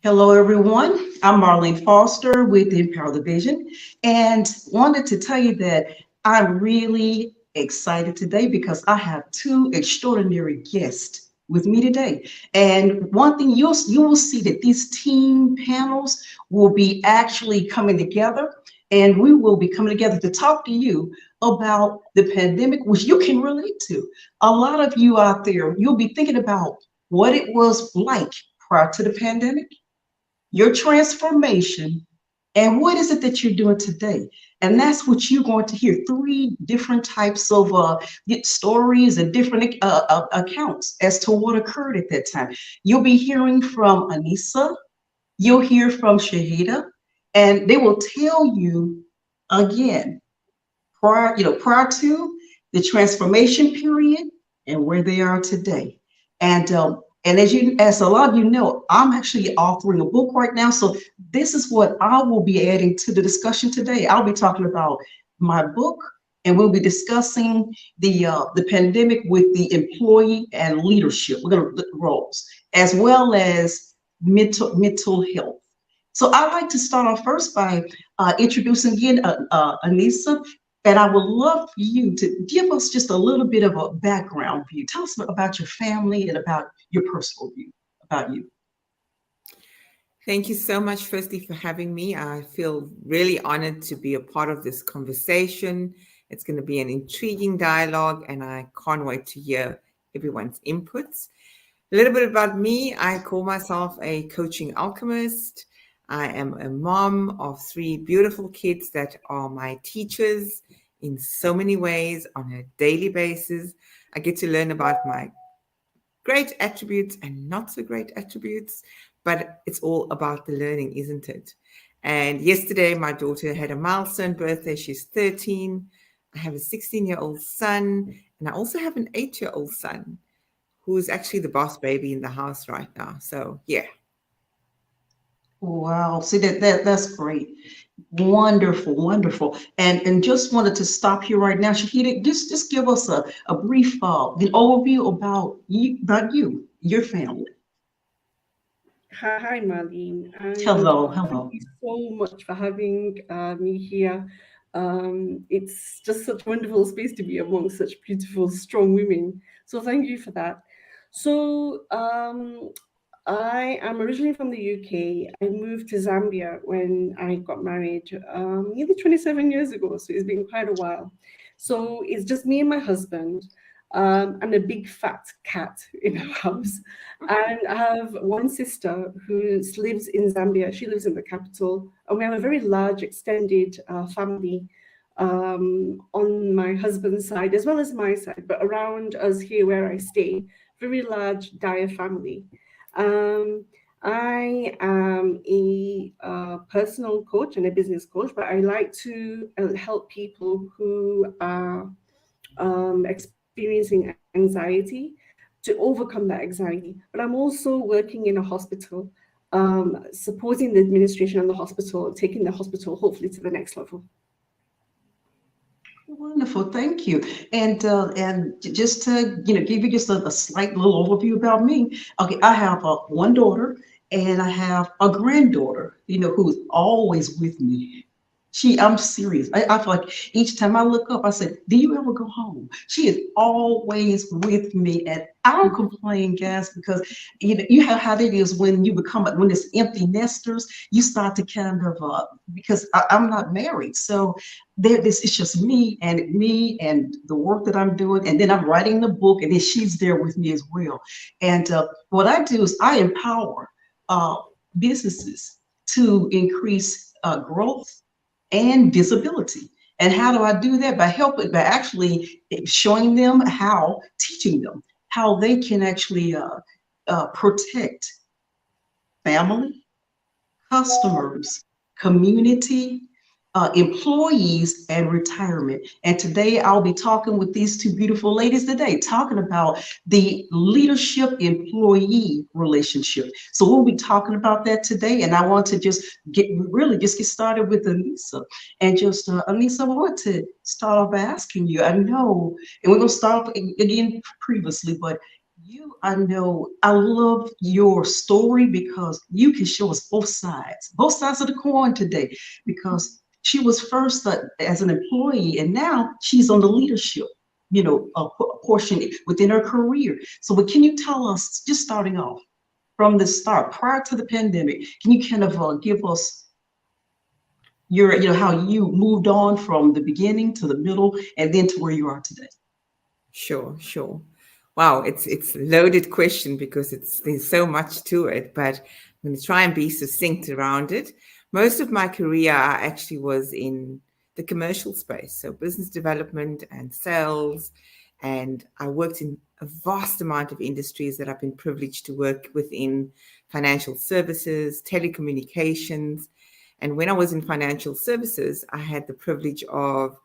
Hello, everyone. I'm Marlene Foster with the Empower the Vision, and wanted to tell you that I'm really excited today because I have two extraordinary guests with me today. And one thing you will see that these team panels will be actually coming together, and we will be coming together to talk to you about the pandemic, which you can relate to. A lot of you out there, you'll be thinking about what it was like prior to the pandemic, your transformation, and what is it that you're doing today. And that's what you're going to hear, three different types of stories and different accounts as to what occurred at that time. You'll be hearing from Aneesa, you'll hear from Shaheda, and they will tell you again prior to the transformation period and where they are today. And as a lot of you know, I'm actually authoring a book right now. So this is what I will be adding to the discussion today. I'll be talking about my book, and we'll be discussing the pandemic with the employee and leadership. We're going to look at roles as well as mental health. So I'd like to start off first by introducing again Aneesa, and I would love for you to give us just a little bit of a background view. Tell us about your family and about your personal view about you. Thank you so much, firstly, for having me. I feel really honored to be a part of this conversation. It's going to be an intriguing dialogue, and I can't wait to hear everyone's inputs. A little bit about me. I call myself a coaching alchemist. I am a mom of three beautiful kids that are my teachers in so many ways on a daily basis. I get to learn about my great attributes and not so great attributes, but it's all about the learning, isn't it? And yesterday, my daughter had a milestone birthday. She's 13. I have a 16-year-old son, and I also have an 8-year-old son who's actually the boss baby in the house right now. So, yeah. Wow, see that's great. Wonderful, wonderful. And just wanted to stop here right now. Shahida, just give us a brief an overview about you, your family. Hi, Marlene, and Hello, thank hello. you so much for having me here. It's just such a wonderful space to be among such beautiful, strong women. So thank you for that. So I am originally from the UK. I moved to Zambia when I got married, nearly 27 years ago. So it's been quite a while. So it's just me and my husband, and a big fat cat in our house. And I have one sister who lives in Zambia. She lives in the capital. And we have a very large extended family on my husband's side, as well as my side, but around us here where I stay, very large Daya family. Um, I am a personal coach and a business coach, but I like to help people who are experiencing anxiety to overcome that anxiety. But I'm also working in a hospital, supporting the administration of the hospital, taking the hospital hopefully to the next level. Wonderful, thank you. And just to give you just a slight little overview about me. Okay, I have one daughter and I have a granddaughter, who's always with me. I'm serious. I feel like each time I look up, I say, "Do you ever go home?" She is always with me, and I don't complain, guys, because you have how it is when you become when it's empty nesters. You start to kind of because I'm not married, so this it's just me and the work that I'm doing, and then I'm writing the book, and then she's there with me as well. And what I do is I empower uh, businesses to increase growth and visibility. And how do I do that? By actually showing them teaching them how they can actually protect family, customers, community, employees, and retirement. And today I'll be talking with these two beautiful ladies today, talking about the leadership employee relationship. So we'll be talking about that today. And I want to just get started with Aneesa. And just Aneesa, I want to start off by asking you. I know, and we're going to start off again previously, but I know, I love your story because you can show us both sides of the coin today. Because she was first as an employee, and now she's on the leadership, portion within her career. So, what can you tell us, just starting off from the start, prior to the pandemic? Can you kind of give us how you moved on from the beginning to the middle, and then to where you are today? Sure. Wow, it's a loaded question because there's so much to it, but I'm going to try and be succinct around it. Most of my career I actually was in the commercial space, so business development and sales, and I worked in a vast amount of industries that I've been privileged to work within: financial services, telecommunications. And when I was in financial services, I had the privilege of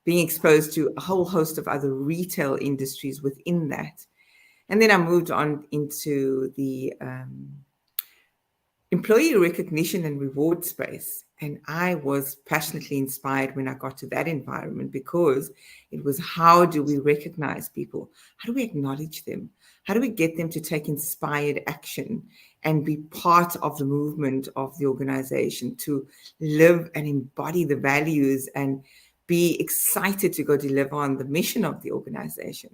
being exposed to a whole host of other retail industries within that. And then I moved on into the employee recognition and reward space. And I was passionately inspired when I got to that environment, because it was, how do we recognize people? How do we acknowledge them? How do we get them to take inspired action and be part of the movement of the organization, to live and embody the values and be excited to go deliver on the mission of the organization?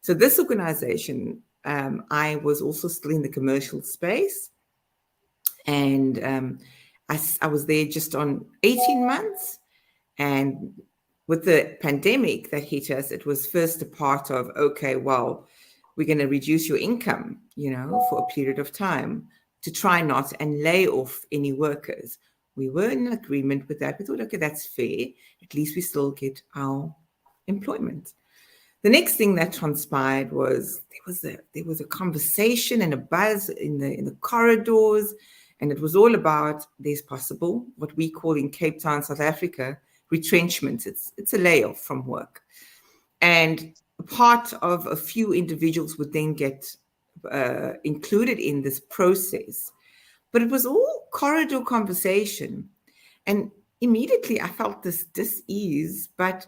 So this organization, I was also still in the commercial space. And I was there just on 18 months. And with the pandemic that hit us, it was first a part of, okay, well, we're going to reduce your income, for a period of time, to try not and lay off any workers. We were in agreement with that. We thought, okay, that's fair. At least we still get our employment. The next thing that transpired was there was a conversation and a buzz in the corridors, and it was all about, there's possible, what we call in Cape Town, South Africa, retrenchment. It's a layoff from work. And part of a few individuals would then get included in this process. But it was all corridor conversation. And immediately I felt this dis-ease, but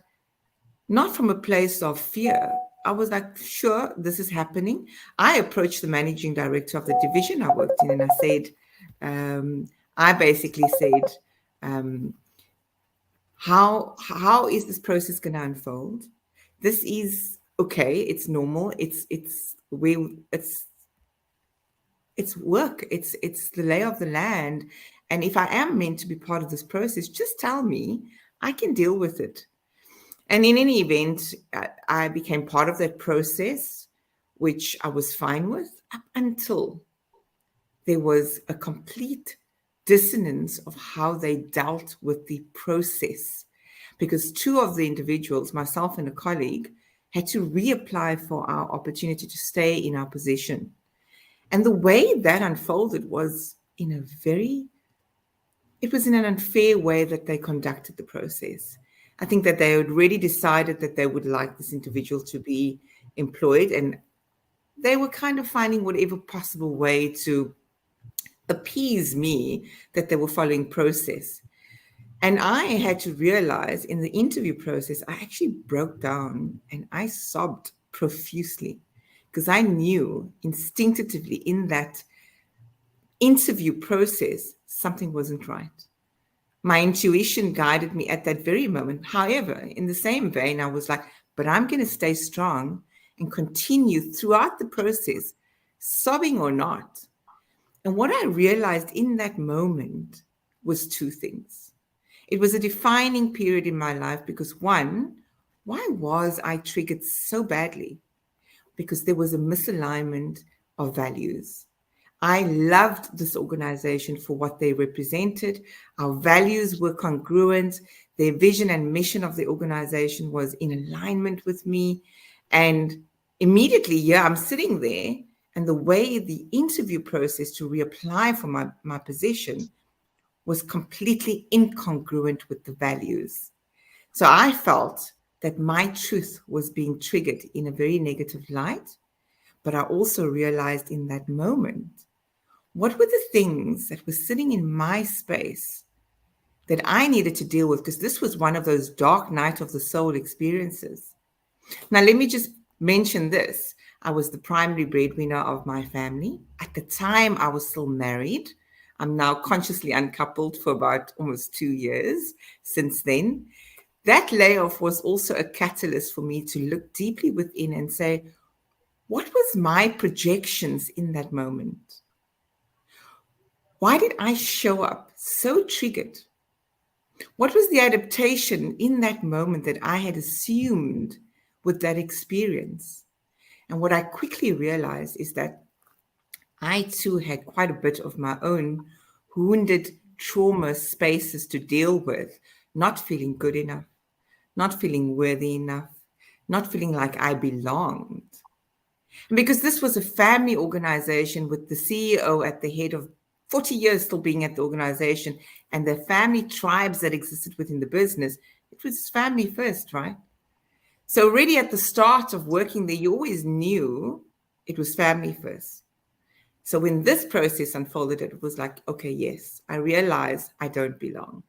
not from a place of fear. I was like, sure, this is happening. I approached the managing director of the division I worked in, and I said, I basically said, how is this process going to unfold? This is okay. It's normal. It's work. It's the lay of the land. And if I am meant to be part of this process, just tell me. I can deal with it. And in any event, I became part of that process, which I was fine with, up until there was a complete dissonance of how they dealt with the process. Because two of the individuals, myself and a colleague, had to reapply for our opportunity to stay in our position. And the way that unfolded was in an unfair way that they conducted the process. I think that they had already decided that they would like this individual to be employed, and they were kind of finding whatever possible way to appease me that they were following process. And I had to realize in the interview process, I actually broke down and I sobbed profusely, because I knew instinctively in that interview process, something wasn't right. My intuition guided me at that very moment. However, in the same vein, I was like, but I'm going to stay strong and continue throughout the process, sobbing or not. And what I realized in that moment was two things. It was a defining period in my life because, one, why was I triggered so badly? Because there was a misalignment of values. I loved this organization for what they represented. Our values were congruent. Their vision and mission of the organization was in alignment with me. And immediately, I'm sitting there, and the way the interview process to reapply for my position was completely incongruent with the values. So I felt that my truth was being triggered in a very negative light. But I also realized in that moment, what were the things that were sitting in my space that I needed to deal with? Because this was one of those dark night of the soul experiences. Now, let me just mention this. I was the primary breadwinner of my family. At the time, I was still married. I'm now consciously uncoupled for about almost 2 years since then. That layoff was also a catalyst for me to look deeply within and say, what was my projections in that moment? Why did I show up so triggered? What was the adaptation in that moment that I had assumed with that experience? And what I quickly realized is that I too had quite a bit of my own wounded trauma spaces to deal with, not feeling good enough, not feeling worthy enough, not feeling like I belonged. And because this was a family organization with the CEO at the head of 40 years still being at the organization and the family tribes that existed within the business, it was family first, right? So already at the start of working there, you always knew it was family first. So when this process unfolded, it was like, okay, yes, I realize I don't belong.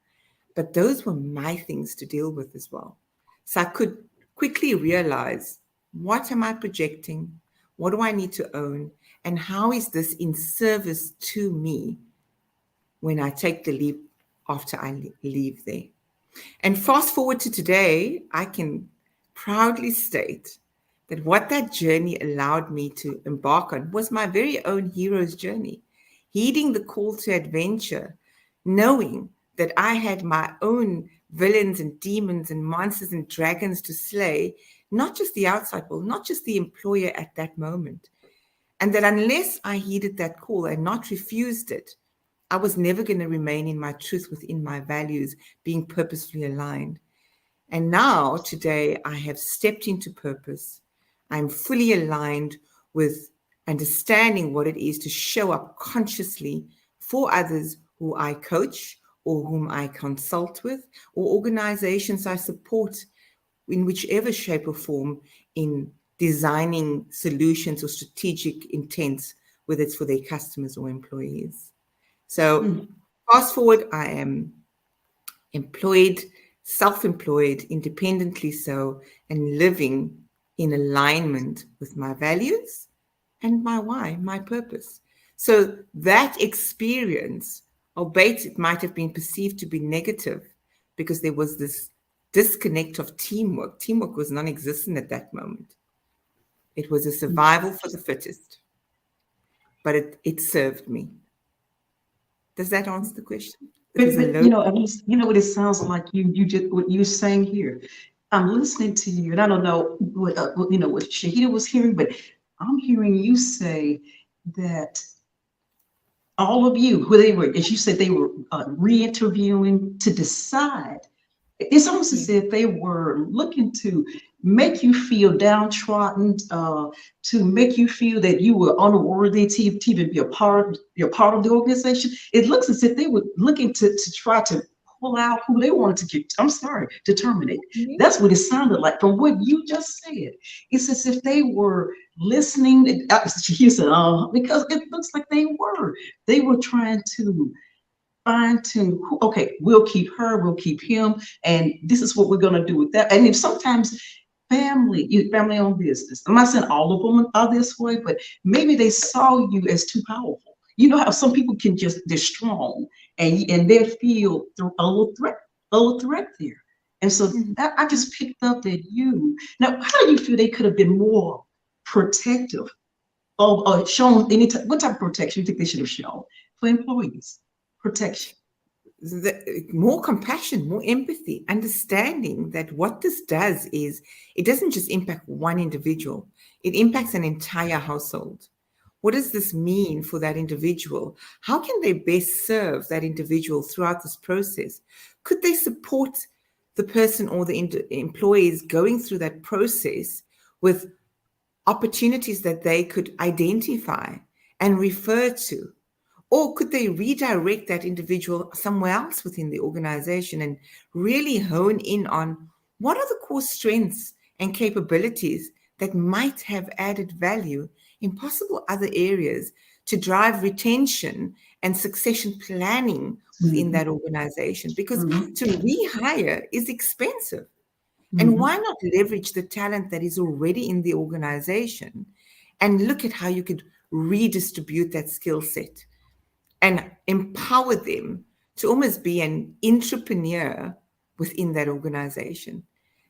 But those were my things to deal with as well. So I could quickly realize, what am I projecting? What do I need to own? And how is this in service to me when I take the leap after I leave there? And fast forward to today, I can proudly state that what that journey allowed me to embark on was my very own hero's journey, heeding the call to adventure, knowing that I had my own villains and demons and monsters and dragons to slay, not just the outside world, not just the employer at that moment. And that unless I heeded that call and not refused it, I was never going to remain in my truth within my values, being purposefully aligned. And now, today, I have stepped into purpose. I'm fully aligned with understanding what it is to show up consciously for others who I coach or whom I consult with, or organizations I support in whichever shape or form in designing solutions or strategic intents, whether it's for their customers or employees. So fast forward, I am employed, self-employed, independently so, and living in alignment with my values and my why, my purpose. So that experience, albeit it might have been perceived to be negative because there was this disconnect of teamwork. Teamwork was non-existent at that moment. It was a survival for the fittest, but it served me. Does that answer the question? But Aneesa, you know what it sounds like you just what you're saying here. I'm listening to you, and I don't know what what Shaheda was hearing, but I'm hearing you say that all of you, who they were, as you said, they were re-interviewing to decide. It's almost as if they were looking to make you feel downtrodden, to make you feel that you were unworthy to even be a part of the organization. It looks as if they were looking to try to pull out who they wanted to get. I'm sorry, to terminate. That's what it sounded like from what you just said. It's as if they were listening. You said, because it looks like they were. They were trying to fine tune. Okay, we'll keep her, we'll keep him, and this is what we're going to do with that. And if sometimes family-owned business, I'm not saying all of them are this way, but maybe they saw you as too powerful. You know how some people can they're strong and they feel a little threat there. And so I just picked up that now, how do you feel they could have been more protective or shown what type of protection you think they should have shown for employees? Protection. More compassion, more empathy, understanding that what this does is it doesn't just impact one individual, it impacts an entire household. What does this mean for that individual? How can they best serve that individual throughout this process? Could they support the person or the employees going through that process with opportunities that they could identify and refer to? Or could they redirect that individual somewhere else within the organization and really hone in on what are the core strengths and capabilities that might have added value in possible other areas to drive retention and succession planning within that organization? Because to rehire is expensive. And why not leverage the talent that is already in the organization and look at how you could redistribute that skill set and empower them to almost be an entrepreneur within that organization,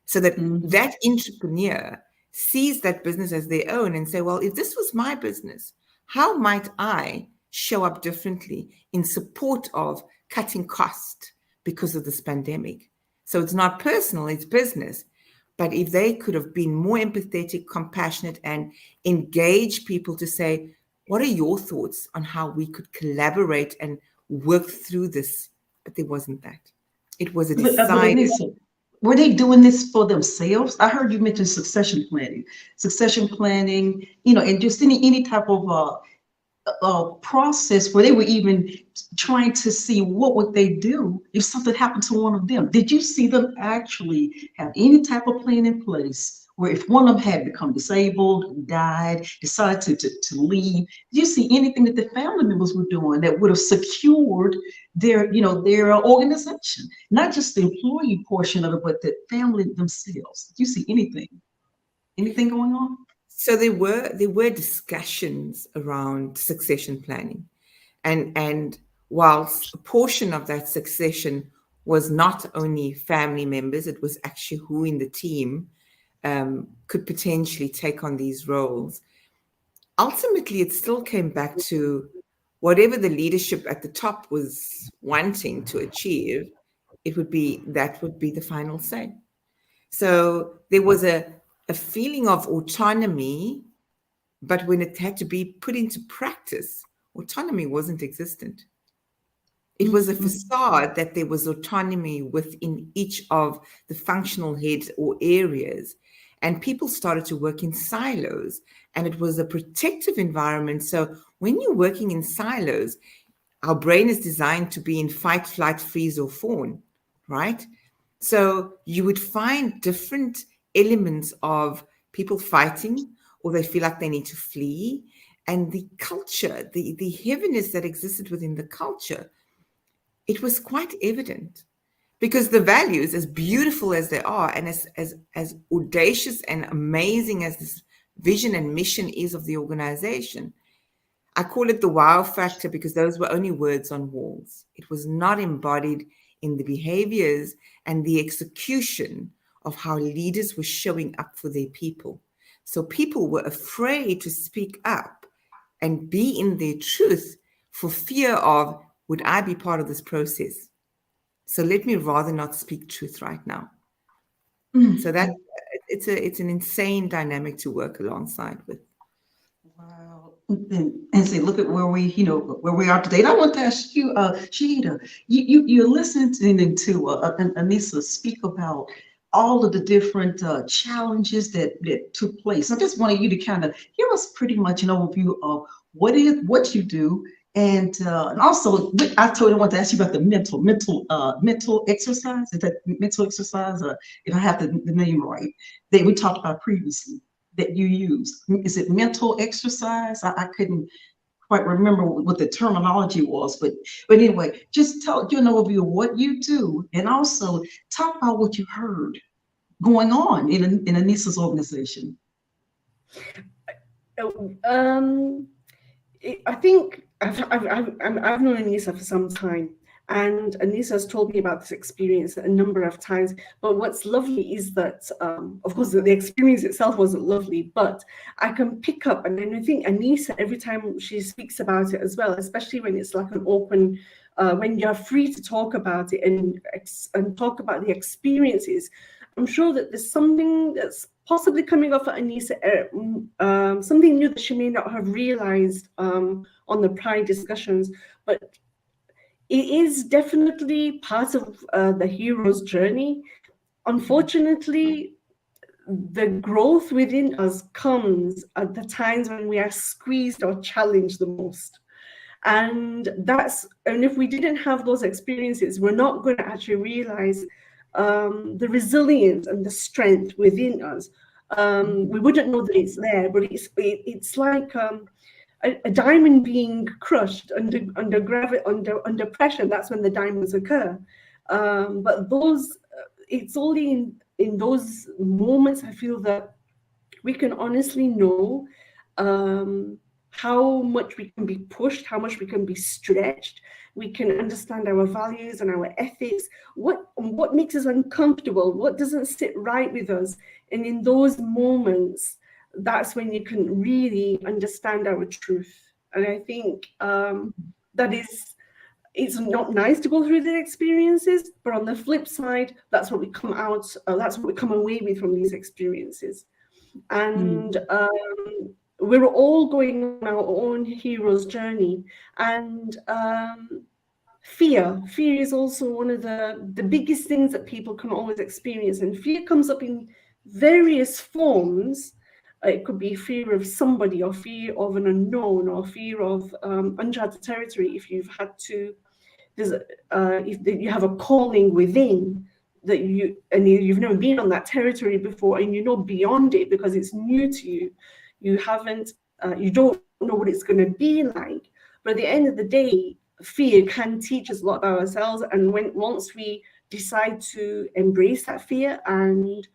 so that that entrepreneur sees that business as their own and say, well, if this was my business, how might I show up differently in support of cutting cost because of this pandemic? So it's not personal, it's business. But if they could have been more empathetic, compassionate, and engage people to say, what are your thoughts on how we could collaborate and work through this? But there wasn't that. It was a But decided. Aneesa, were they doing this for themselves? I heard you mention succession planning, and just any type of process where they were even trying to see what would they do if something happened to one of them. Did you see them actually have any type of plan in place where if one of them had become disabled, died, decided to leave, did you see anything that the family members were doing that would have secured their organization? Not just the employee portion of it, but the family themselves. Did you see anything going on? So there were discussions around succession planning, and whilst a portion of that succession was not only family members, it was actually who in the team could potentially take on these roles. Ultimately, it still came back to whatever the leadership at the top was wanting to achieve. That would be the final say. So there was a feeling of autonomy, but when it had to be put into practice, autonomy wasn't existent. It was a facade that there was autonomy within each of the functional heads or areas, and people started to work in silos, and it was a protective environment. So when you're working in silos, our brain is designed to be in fight, flight, freeze, or fawn, right? So you would find different elements of people fighting, or they feel like they need to flee. And the culture, the heaviness that existed within the culture, it was quite evident, because the values, as beautiful as they are, and as audacious and amazing as this vision and mission is of the organization, I call it the wow factor because those were only words on walls. It was not embodied in the behaviors and the execution of how leaders were showing up for their people. So people were afraid to speak up and be in their truth for fear of, would I be part of this process? So let me rather not speak truth right now. So that it's an insane dynamic to work alongside with. Wow. And say, look at where we are today. And I want to ask you, Shaheda, you're listening to Aneesa speak about all of the different challenges that took place. I just wanted you to kind of give us pretty much an overview of what you do. And also, I totally want to ask you about the mental exercise. Is that mental exercise, if I have the name right, that we talked about previously, that you use? Is it mental exercise? I couldn't quite remember what the terminology was, but anyway, just tell an overview of what you do, and also talk about what you heard going on in Aneesa's organization. I think I've known Aneesa for some time, and Aneesa has told me about this experience a number of times. But what's lovely is that, of course, the experience itself wasn't lovely, but I can pick up, and I think Aneesa, every time she speaks about it as well, especially when it's like an open, when you're free to talk about it and talk about the experiences, I'm sure that there's something that's possibly coming off at Aneesa, something new that she may not have realized on the prior discussions, but it is definitely part of the hero's journey. Unfortunately, the growth within us comes at the times when we are squeezed or challenged the most. And if we didn't have those experiences, we're not going to actually realize the resilience and the strength within us. We wouldn't know that it's there, but it's like a diamond being crushed under gravity, under pressure. That's when the diamonds occur. But it's only in those moments I feel that we can honestly know how much we can be pushed, how much we can be stretched. We can understand our values and our ethics, what makes us uncomfortable, what doesn't sit right with us. And in those moments, that's when you can really understand our truth. And I think that is, it's not nice to go through the experiences, but on the flip side, that's what we come out, that's what we come away with from these experiences. And we're all going on our own hero's journey. And fear is also one of the biggest things that people can always experience. And fear comes up in various forms. It could be fear of somebody, or fear of an unknown, or fear of uncharted territory. If you've had to, if you have a calling within that you've never been on that territory before, and you're not beyond it because it's new to you. You haven't, you don't know what it's going to be like. But at the end of the day, fear can teach us a lot about ourselves. And once we decide to embrace that fear and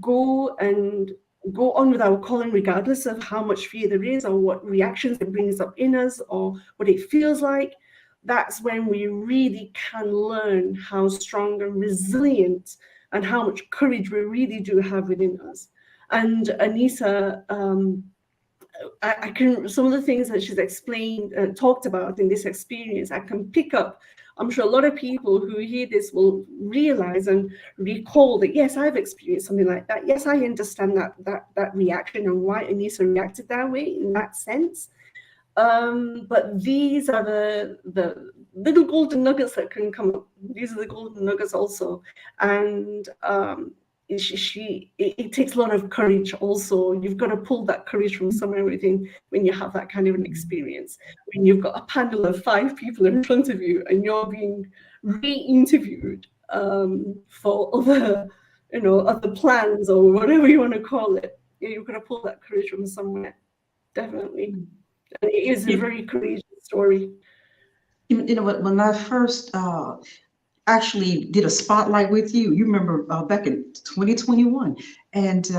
go on with our calling, regardless of how much fear there is, or what reactions it brings up in us, or what it feels like, that's when we really can learn how strong and resilient and how much courage we really do have within us. And Aneesa, I can, some of the things that she's explained, talked about in this experience, I can pick up. I'm sure a lot of people who hear this will realize and recall that, yes, I've experienced something like that. Yes, I understand that reaction and why Aneesa reacted that way in that sense. But these are the little golden nuggets that can come up. These are the golden nuggets also. And it takes a lot of courage also. You've got to pull that courage from somewhere within when you have that kind of an experience. When you've got a panel of 5 people in front of you and you're being re-interviewed for other plans or whatever you want to call it. You've got to pull that courage from somewhere. Definitely. And it is a very courageous story. You know what? When I first actually did a spotlight with you, you remember back in 2021, and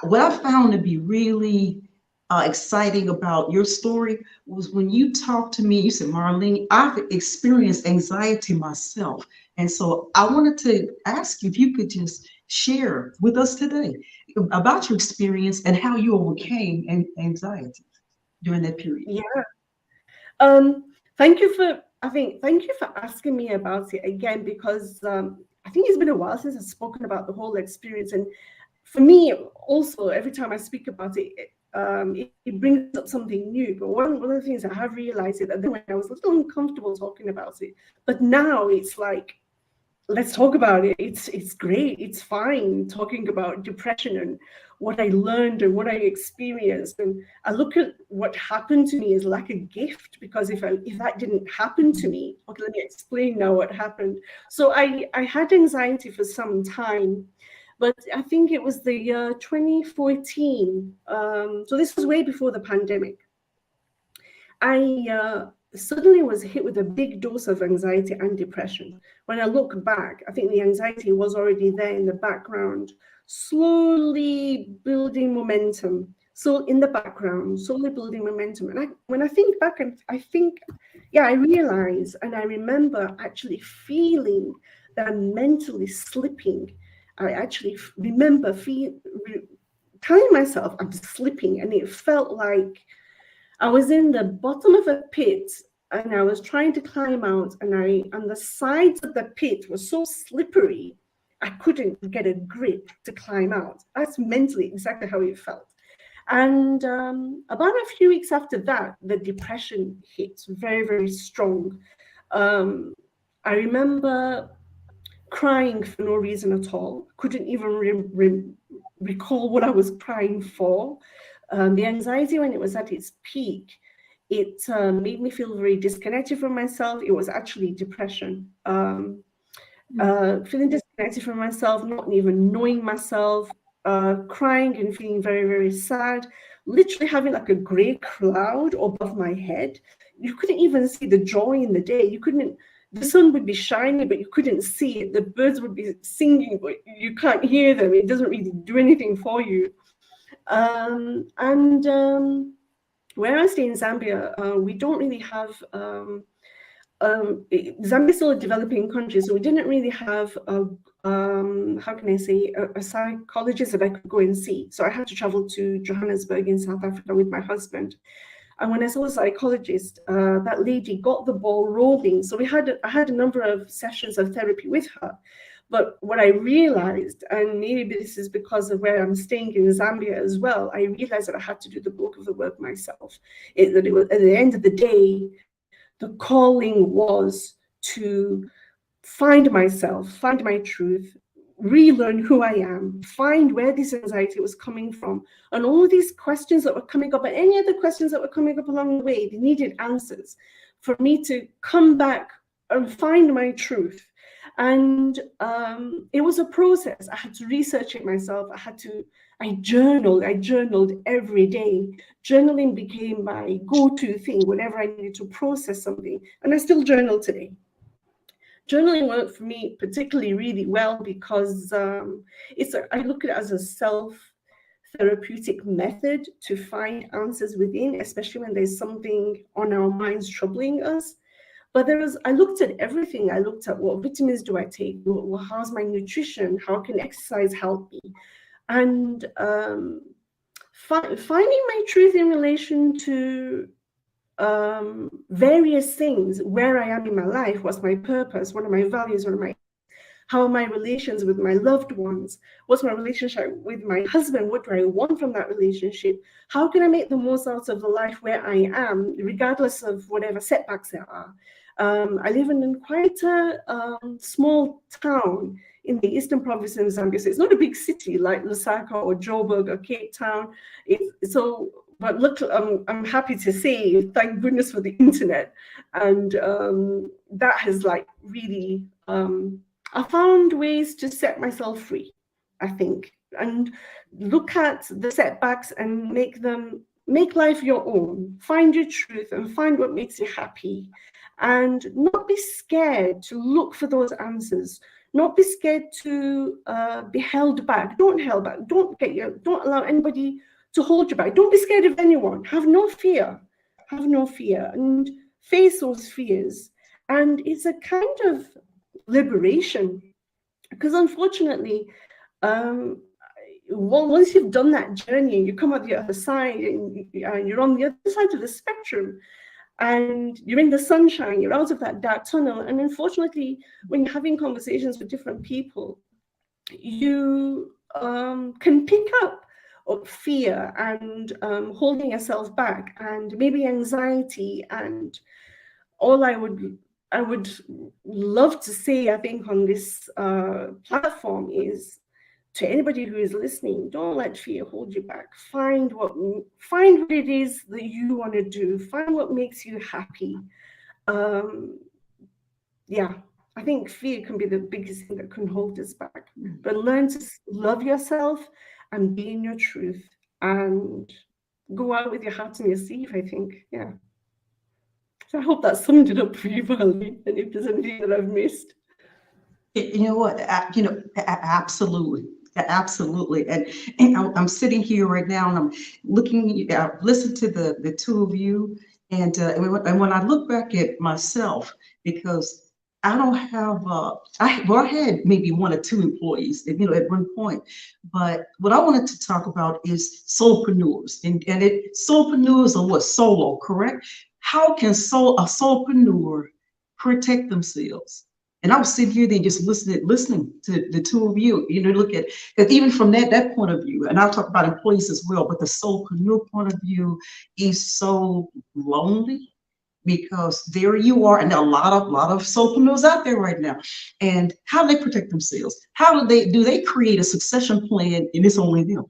what I found to be really exciting about your story was when you talked to me. You said, "Marlene, I've experienced anxiety myself," and so I wanted to ask you if you could just share with us today about your experience and how you overcame anxiety during that period. Yeah. Thank you for asking me about it again, because I think it's been a while since I've spoken about the whole experience. And for me also, every time I speak about it, it brings up something new. But one of the things I have realized is that then when I was a little uncomfortable talking about it, but now it's like, let's talk about it. It's great. It's fine talking about depression and what I learned and what I experienced. And I look at what happened to me as like a gift, because if that didn't happen to me, okay, let me explain now what happened. So I had anxiety for some time, but I think it was the year 2014. So this was way before the pandemic. I suddenly was hit with a big dose of anxiety and depression. When I look back, I think the anxiety was already there in the background, slowly building momentum. So in the background, slowly building momentum. And when I think back, and I realize and I remember actually feeling that I'm mentally slipping. I actually remember telling myself I'm slipping, and it felt like I was in the bottom of a pit and I was trying to climb out, and the sides of the pit were so slippery, I couldn't get a grip to climb out. That's mentally exactly how it felt. And about a few weeks after that, the depression hit very, very strong. I remember crying for no reason at all. Couldn't even recall what I was crying for. The anxiety, when it was at its peak, it made me feel very disconnected from myself. It was actually depression. Feeling disconnected from myself, not even knowing myself, crying and feeling very, very sad, literally having like a gray cloud above my head. You couldn't even see the joy in the day. The sun would be shining, but you couldn't see it. The birds would be singing, but you can't hear them. It doesn't really do anything for you. where I stay in Zambia, we don't really have. Zambia is still a developing country, so we didn't really have how can I say, a psychologist that I could go and see. So I had to travel to Johannesburg in South Africa with my husband. And when I saw a psychologist, that lady got the ball rolling. So I had a number of sessions of therapy with her. But what I realized, and maybe this is because of where I'm staying in Zambia as well, I realized that I had to do the bulk of the work myself. That it was, at the end of the day, the calling was to find myself, find my truth, relearn who I am, find where this anxiety was coming from, and all of these questions that were coming up, and any other questions that were coming up along the way, they needed answers for me to come back and find my truth. And it was a process. I had to research it myself. I journaled every day. Journaling became my go-to thing whenever I needed to process something. And I still journal today. Journaling worked for me particularly really well because I look at it as a self-therapeutic method to find answers within, especially when there's something on our minds troubling us. But I looked at everything. I looked at what vitamins do I take? How's my nutrition? How can exercise help me? And finding my truth in relation to various things, where I am in my life, what's my purpose, what are my values, how are my relations with my loved ones, what's my relationship with my husband, what do I want from that relationship, how can I make the most out of the life where I am, regardless of whatever setbacks there are. I live in quite a small town in the eastern province in Zambia, so it's not a big city like Lusaka or Joburg or Cape Town. But look, I'm happy to say, thank goodness for the internet, and that has really. I found ways to set myself free, I think, and look at the setbacks and make life your own. Find your truth and find what makes you happy, and not be scared to look for those answers. Not be scared to be held back. Don't hold back. Don't allow anybody to hold you back. Don't be scared of anyone. Have no fear. Have no fear, and face those fears. And it's a kind of liberation, because unfortunately, once you've done that journey and you come out the other side and you're on the other side of the spectrum and you're in the sunshine, you're out of that dark tunnel. And unfortunately, when you're having conversations with different people, you can pick up fear and holding yourself back and maybe anxiety. And all I would love to say, I think, on this platform is, to anybody who is listening, don't let fear hold you back. Find what it is that you want to do. Find what makes you happy. Yeah, I think fear can be the biggest thing that can hold us back. But learn to love yourself and be in your truth and go out with your heart on your sleeve, I think. Yeah. So I hope that summed it up for you, Valerie, and if there's anything that I've missed. You know what? Absolutely. Absolutely. And I'm sitting here right now and I'm listening to the two of you. And when I look back at myself, because I don't have, I had maybe one or two employees, at one point. But what I wanted to talk about is solopreneurs. And solopreneurs are what? Solo, correct? How can a solopreneur protect themselves? And I was sitting here then just listening to the two of you, look at, because even from that point of view, and I'll talk about employees as well, but the solopreneur point of view is so lonely, because there you are, and there are a lot of solopreneurs out there right now. And how do they protect themselves? How do they create a succession plan, and it's only them?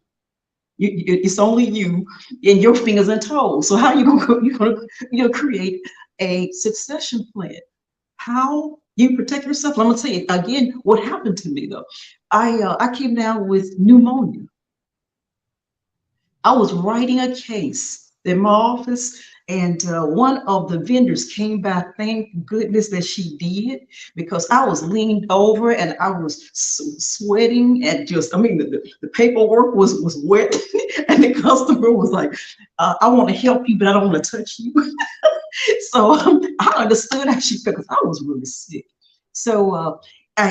It's only you and your fingers and toes. So how you gonna create a succession plan? How you protect yourself? I'm gonna tell you again what happened to me though. I came down with pneumonia. I was writing a case in my office, And one of the vendors came back. Thank goodness that she did, because I was leaned over and I was sweating and just, I mean, the paperwork was wet. And the customer was like, I want to help you, but I don't want to touch you. So I understood how she felt, because I was really sick. So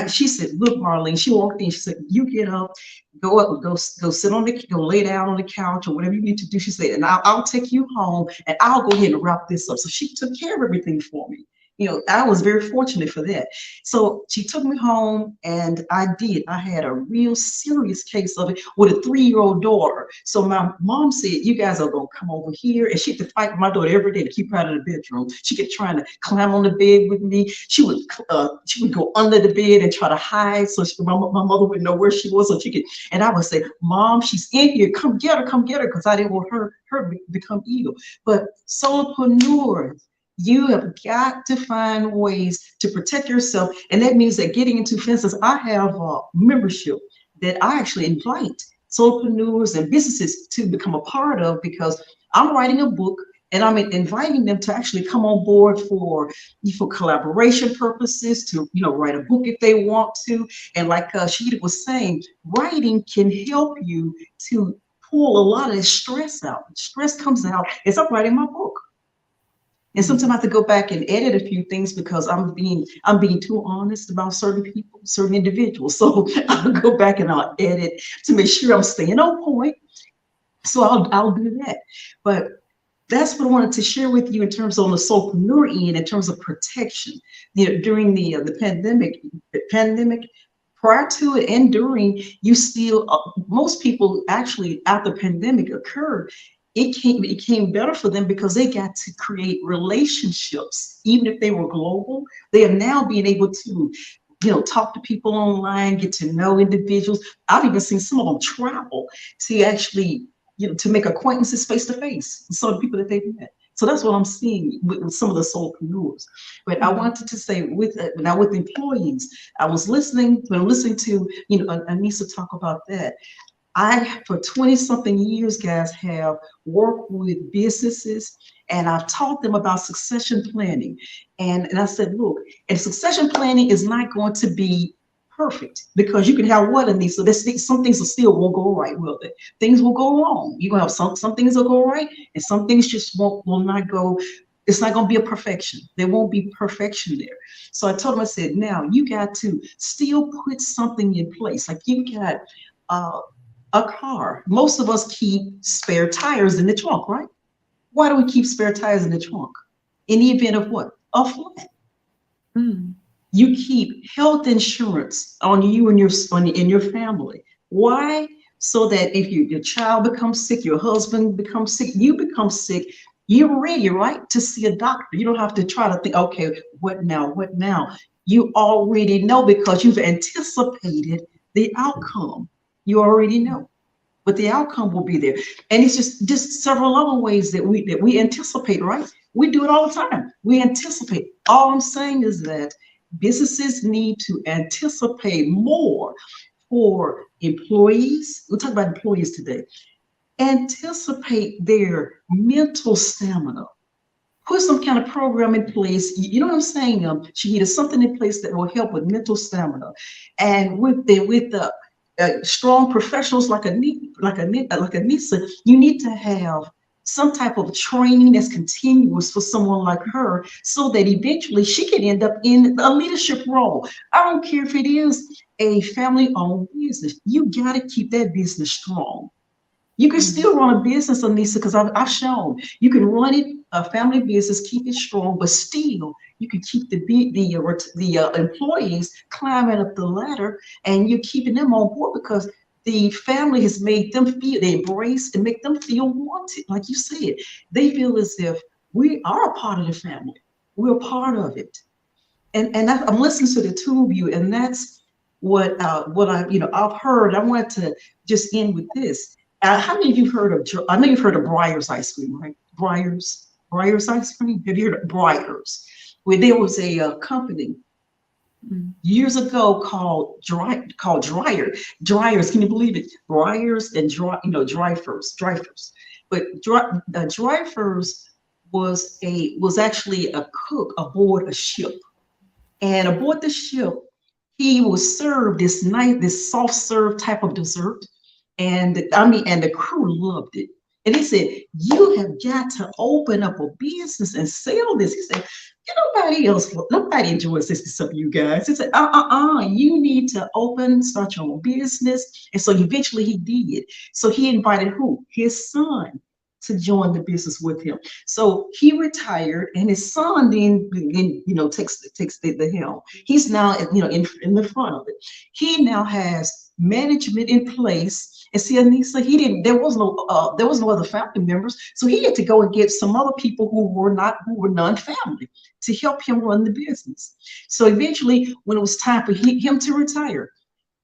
she said, look, Marlene, she walked in, she said, you get up, go up, go sit on the, go lay down on the couch or whatever you need to do. She said, and I'll take you home and I'll go ahead and wrap this up. So she took care of everything for me. You know, I was very fortunate for that. So she took me home, and I did. I had a real serious case of it with a 3-year-old daughter. So my mom said, you guys are going to come over here. And she had to fight with my daughter every day to keep her out of the bedroom. She kept trying to climb on the bed with me. She would go under the bed and try to hide, so my mother wouldn't know where she was. So she could, and I would say, Mom, she's in here. Come get her, because I didn't want her to become ill. But solopreneurs, you have got to find ways to protect yourself. And that means that getting into, for instance, I have a membership that I actually invite solopreneurs and businesses to become a part of, because I'm writing a book and I'm inviting them to actually come on board for collaboration purposes, to write a book if they want to. And like Shaheda was saying, writing can help you to pull a lot of the stress out. Stress comes out as I'm writing my book. And sometimes I have to go back and edit a few things, because I'm being too honest about certain people, certain individuals. So I'll go back and I'll edit to make sure I'm staying on point. So I'll do that. But that's what I wanted to share with you in terms of on the solopreneur end, in terms of protection. During the pandemic, prior to it and during, you still most people actually, after the pandemic occurred, it became better for them, because they got to create relationships. Even if they were global, they are now being able to talk to people online, get to know individuals. I've even seen some of them travel to actually to make acquaintances face to face with some of the people that they've met. So that's what I'm seeing with some of the solopreneurs. But I wanted to say, with employees, I was listening to Aneesa talk about that. I, for 20 something years, guys, have worked with businesses, and I've taught them about succession planning. And I said, look, and succession planning is not going to be perfect, because you can have what, Aneesa? Some things still won't go right, will they? Things will go wrong. You're gonna have some things will go right, and some things just will not go. It's not going to be a perfection. There won't be perfection there. So I told them, I said, now you got to still put something in place. Like you got a car. Most of us keep spare tires in the trunk, right? Why do we keep spare tires in the trunk? In the event of what? A flood. You keep health insurance on you and in your family. Why? So that if your child becomes sick, your husband becomes sick, you become sick, you're ready, right, to see a doctor. You don't have to try to think, okay, what now? What now? You already know, because you've anticipated the outcome. You already know, but the outcome will be there. And it's just several other ways that we anticipate, right? We do it all the time. We anticipate. All I'm saying is that businesses need to anticipate more for employees. We'll talk about employees today. Anticipate their mental stamina. Put some kind of program in place. You know what I'm saying? Shaheda, something in place that will help with mental stamina. And with the strong professionals like Aneesa, you need to have some type of training that's continuous for someone like her, so that eventually she can end up in a leadership role. I don't care if it is a family-owned business. You got to keep that business strong. You can still run a business, Aneesa, because I've shown you can run it, a family business, keep it strong, but still you can keep the employees climbing up the ladder, and you're keeping them on board, because the family has made them feel, they embrace and make them feel wanted. Like you said, they feel as if we are a part of the family. We're a part of it. And I'm listening to the two of you, and that's what I've heard. I wanted to just end with this. How many of you heard of? I know you've heard of Breyers ice cream, right? Breyers ice cream. Have you heard of Breyers? Where there was a company years ago called Dryers. Can you believe it? Breyers and Dreyfus. But Dreyfus, was actually a cook aboard a ship. And aboard the ship, he was served this soft serve type of dessert. And and the crew loved it. And he said, "You have got to open up a business and sell this." He said, nobody enjoys this except you guys. He said, you need to start your own business. And so eventually he did. So he invited who? His son to join the business with him. So he retired, and his son then takes the helm. He's now in the front of it. He now has management in place. And see, Aneesa, he didn't. There was no other family members, so he had to go and get some other people who were non-family to help him run the business. So eventually, when it was time for him to retire,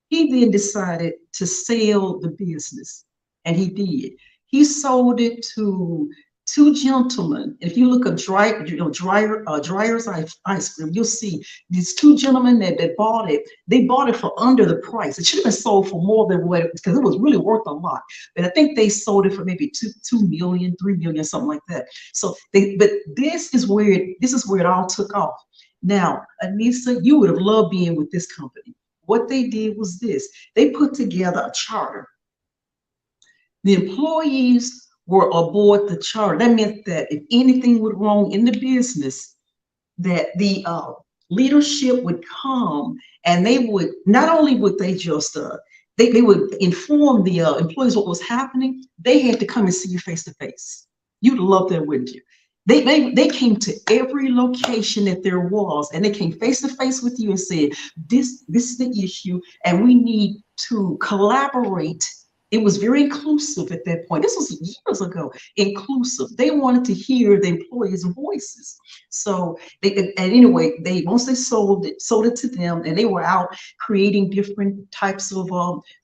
he then decided to sell the business, and he did. He sold it to two gentlemen. If you look at Dryer's ice cream, you'll see these two gentlemen that bought it. They bought it for under the price. It should have been sold for more than what because it was really worth a lot. But I think they sold it for maybe 2 million, 3 million, something like that. So but this is where it all took off. Now, Aneesa, you would have loved being with this company. What they did was this: they put together a charter. The employees were aboard the charter. That meant that if anything went wrong in the business, that the leadership would come, and they would not only would they just they would inform the employees what was happening. They had to come and see you face to face. You'd love that, wouldn't you? They came to every location that there was, and they came face to face with you and said, this is the issue, and we need to collaborate. It was very inclusive at that point. This was years ago. Inclusive. They wanted to hear the employees' voices. So once they sold it to them, and they were out creating different types of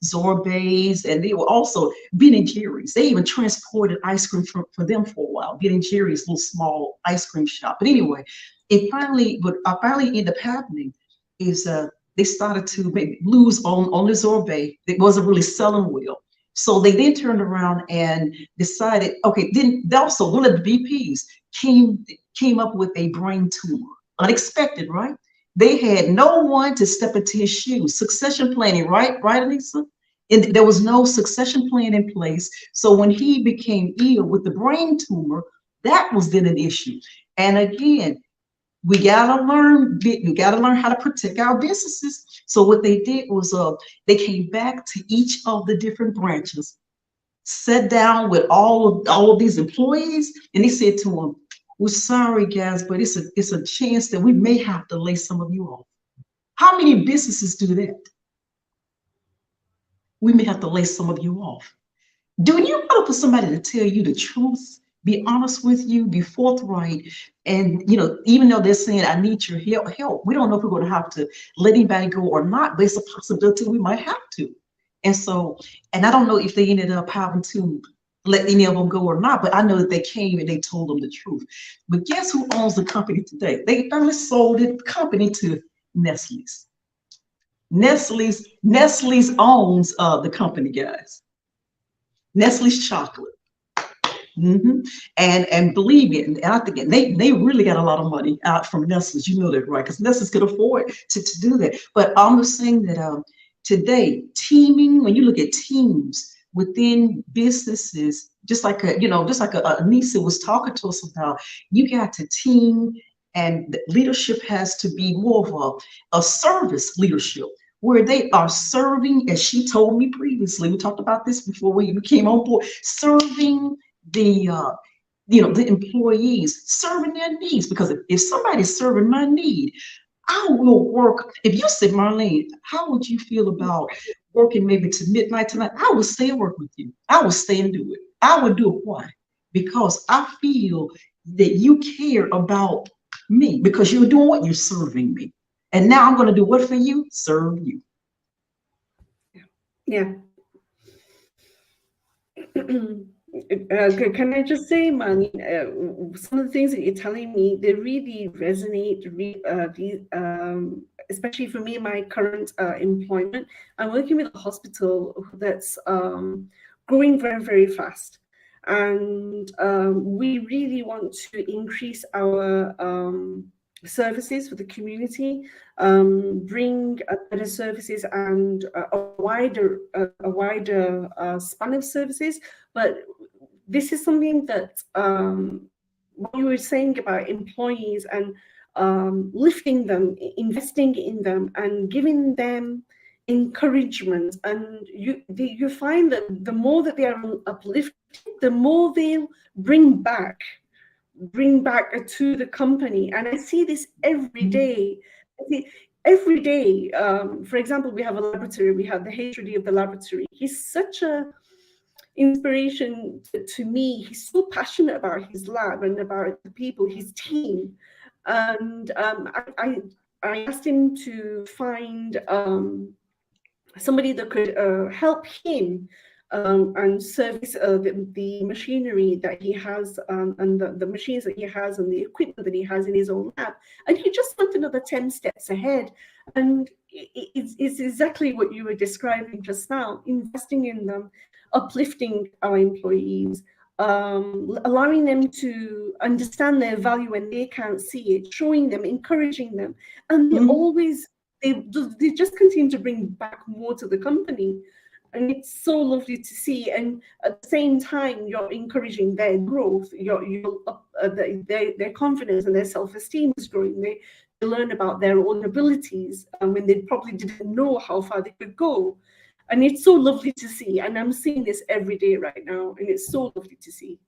sorbets, and they were also Ben and Jerry's. They even transported ice cream for them for a while. Ben and Jerry's little small ice cream shop. But anyway, what finally ended up happening is they started to maybe lose on the sorbet. It wasn't really selling well. So they then turned around and decided, okay, then also one of the VPs came up with a brain tumor. Unexpected, right? They had no one to step into his shoes. Succession planning, right, Aneesa? And there was no succession plan in place. So when he became ill with the brain tumor, that was then an issue. And again, we gotta learn how to protect our businesses. So what they did was they came back to each of the different branches, sat down with all of these employees, and they said to them, "We're sorry, guys, but it's a chance that we may have to lay some of you off." How many businesses do that? We may have to lay some of you off. Do you want for somebody to tell you the truth? Be honest with you, be forthright. And even though they're saying, "I need your help," we don't know if we're going to have to let anybody go or not, but it's a possibility we might have to. And I don't know if they ended up having to let any of them go or not, but I know that they came and they told them the truth. But guess who owns the company today? They finally sold the company to Nestle's. Nestle's owns the company, guys. Nestle's chocolate. And believe me, and I think they really got a lot of money out from Nestle's. You know that, right? Because Nestle's could afford to do that. But I'm just saying that today, teaming, when you look at teams within businesses, just like Aneesa was talking to us about, you got to team, and leadership has to be more of a service leadership, where they are serving, as she told me previously. We talked about this before we came on board, serving the employees, serving their needs. Because if somebody's serving my need, I will work. If you said, "Marlene, how would you feel about working maybe to midnight tonight?" I would stay and work with you. I would stay and do it. I would do it. Why? Because I feel that you care about me, because you're doing what? You're serving me. And now I'm going to do what for you? Serve you. Yeah. Can I just say, Marlene, some of the things that you're telling me, they really resonate, especially for me in my current employment. I'm working with a hospital that's growing very, very fast. and we really want to increase our services for the community, bring better services and a wider span of services. But this is something that what you were saying about employees and lifting them, investing in them, and giving them encouragement. And you find that the more that they are uplifted, the more they'll bring back to the company. And I see this every day. Every day, for example, we have a laboratory. We have the HOD of the laboratory. He's such a inspiration to me. He's so passionate about his lab and about the people, his team. And I asked him to find somebody that could help him and service the machinery that he has, and the machines that he has and the equipment that he has in his own lab. And he just went another 10 steps ahead. And it's exactly what you were describing just now: investing in them, uplifting our employees, allowing them to understand their value when they can't see it, showing them, encouraging them. And they just continue to bring back more to the company. And it's so lovely to see. And at the same time, you're encouraging their growth. Their confidence and their self-esteem is growing. They learn about their own abilities, when they probably didn't know how far they could go. And it's so lovely to see. And I'm seeing this every day right now. And it's so lovely to see.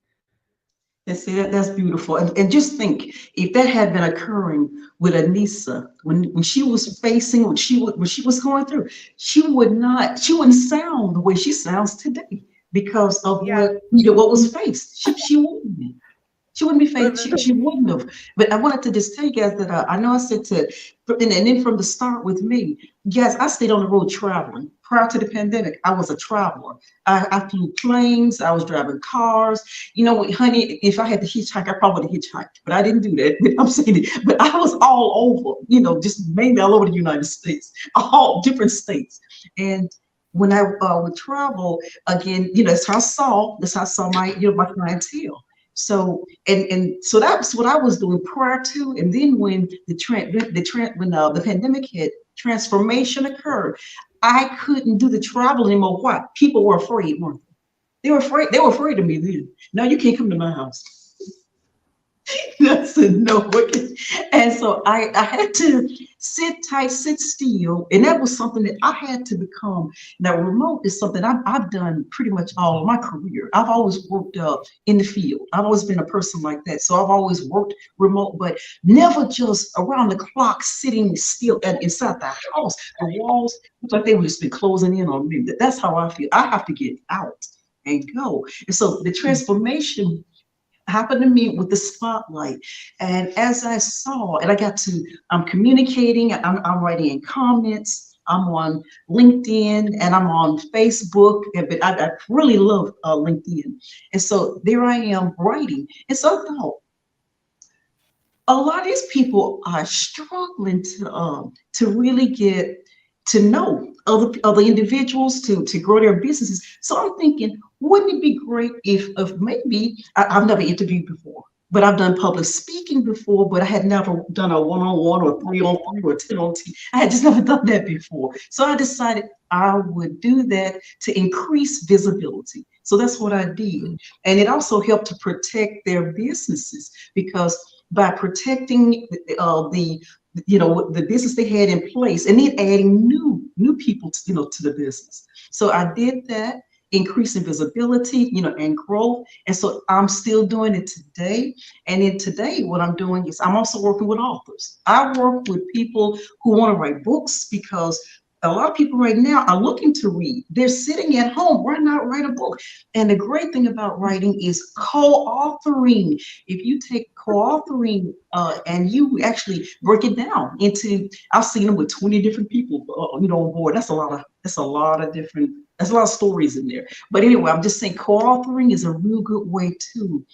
And see, that's beautiful. And just think, if that had been occurring with Aneesa, when she was facing what she was going through, she wouldn't sound the way she sounds today because of what was faced. She wouldn't be. She wouldn't be faced. She wouldn't have. But I wanted to just tell you guys that I know I said and then from the start with me, yes, I stayed on the road traveling. Prior to the pandemic, I was a traveler. I flew planes. I was driving cars. You know what, honey, if I had to hitchhike, I probably would have hitchhiked, but I didn't do that. But I'm saying it. But I was all over, just mainly all over the United States, all different states. And when I would travel, again, that's how I saw my clientele. So so that's what I was doing prior to, and then when the pandemic hit, transformation occurred. I couldn't do the travel anymore. Why? People were afraid, weren't they? They were afraid. They were afraid of me then. No, you can't come to my house. I said no. And so I had to sit tight, sit still, and that was something that I had to become. Now, remote is something I've done pretty much all of my career. I've always worked in the field. I've always been a person like that. So I've always worked remote, but never just around the clock sitting still inside the house. The walls look like they would just be closing in on me. That's how I feel. I have to get out and go. And so the transformation happened to me with the spotlight. And as I saw, and I'm communicating, I'm writing in comments, I'm on LinkedIn, and I'm on Facebook, but I really love LinkedIn. And so there I am writing. And so I thought, a lot of these people are struggling to really get to know other individuals, to grow their businesses. So I'm thinking, wouldn't it be great if maybe I've never interviewed before, but I've done public speaking before, but I had never done a one-on-one or 3-on-3 or 10-on-10. I had just never done that before. So I decided I would do that to increase visibility. So that's what I did. And it also helped to protect their businesses, because by protecting the business they had in place, and then adding new people to the business. So I did that, increasing visibility, and growth. And so I'm still doing it today. And then today, what I'm doing is I'm also working with authors. I work with people who want to write books, because a lot of people right now are looking to read. They're sitting at home. Why not write a book? And the great thing about writing is co-authoring. If you take co-authoring and you actually break it down into, I've seen them with 20 different people, on board. That's a lot of stories in there. But anyway, I'm just saying co-authoring is a real good way to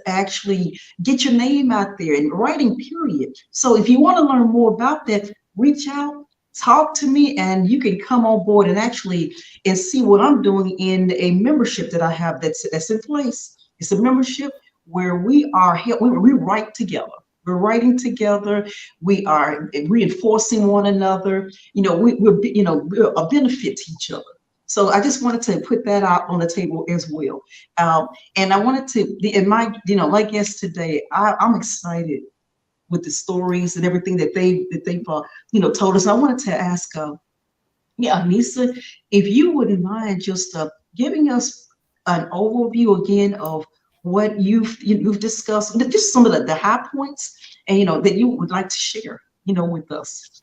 actually get your name out there in writing, period. So if you want to learn more about that, reach out, talk to me, and you can come on board and see what I'm doing in a membership that I have that's in place. It's a membership where we are we write together. We're writing together. We are reinforcing one another. We're a benefit to each other. So I just wanted to put that out on the table as well. And I wanted to, and my guest today, I'm excited with the stories and everything that they've told us. And I wanted to ask, Aneesa, if you wouldn't mind just giving us an overview again of what you've discussed, just some of the high points, and that you would like to share, with us.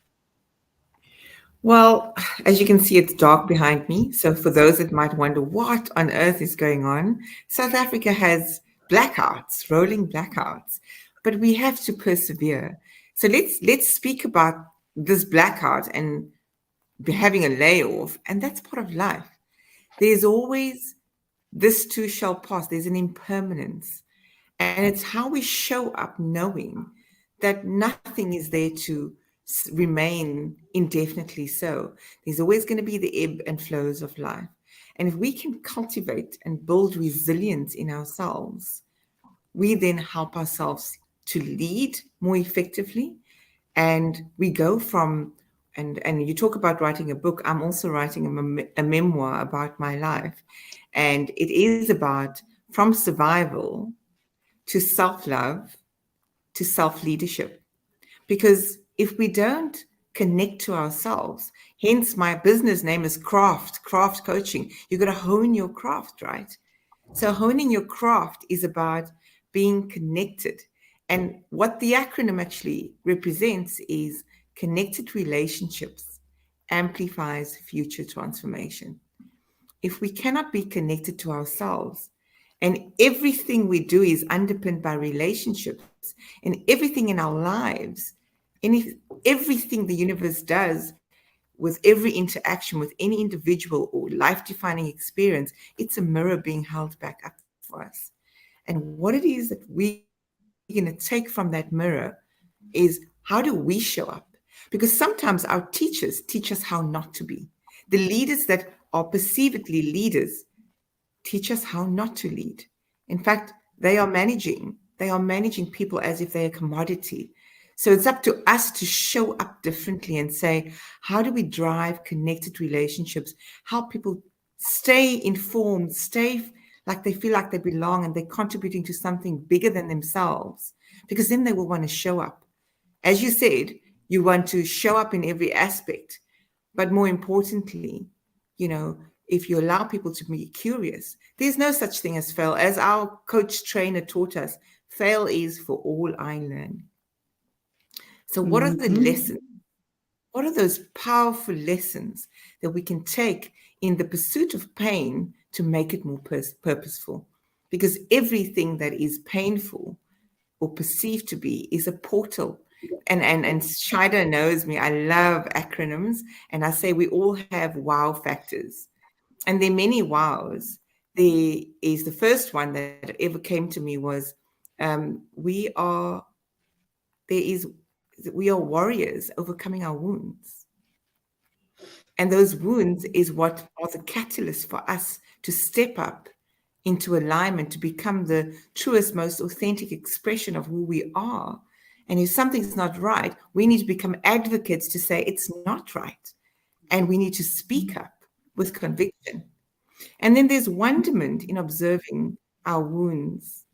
Well, as you can see, it's dark behind me. So for those that might wonder what on earth is going on, South Africa has blackouts, rolling blackouts, but we have to persevere. So let's speak about this blackout and having a layoff, and that's part of life. There's always this too shall pass. There's an impermanence, and it's how we show up knowing that nothing is there to remain indefinitely so. There's always going to be the ebb and flows of life. And if we can cultivate and build resilience in ourselves, we then help ourselves to lead more effectively. And we go from, and you talk about writing a book, I'm also writing a memoir about my life. And it is about from survival to self-love to self-leadership. Because if we don't connect to ourselves, hence my business name is craft coaching. You've got to hone your craft, right? So honing your craft is about being connected. And what the acronym actually represents is connected relationships amplifies future transformation. If we cannot be connected to ourselves, and everything we do is underpinned by relationships, and everything in our lives, and everything the universe does with every interaction with any individual or life-defining experience, it's a mirror being held back up for us. And what it is that we're going to take from that mirror is, how do we show up? Because sometimes our teachers teach us how not to be. The leaders that are perceivedly leaders teach us how not to lead. In fact, they are managing people as if they're a commodity. So it's up to us to show up differently and say, how do we drive connected relationships, help people stay informed, stay like they feel like they belong and they're contributing to something bigger than themselves, because then they will want to show up. As you said, you want to show up in every aspect, but more importantly, if you allow people to be curious, there's no such thing as fail. As our coach trainer taught us, fail is for all I learn. So what are the lessons? What are those powerful lessons that we can take in the pursuit of pain to make it more purposeful? Because everything that is painful or perceived to be is a portal. And Shaheda knows me. I love acronyms. And I say we all have wow factors. And there are many wows. There is the first one that ever came to me was, we are warriors overcoming our wounds. And those wounds is what are the catalyst for us to step up into alignment, to become the truest, most authentic expression of who we are. And if something's not right, we need to become advocates to say it's not right. And we need to speak up with conviction. And then there's wonderment in observing our wounds.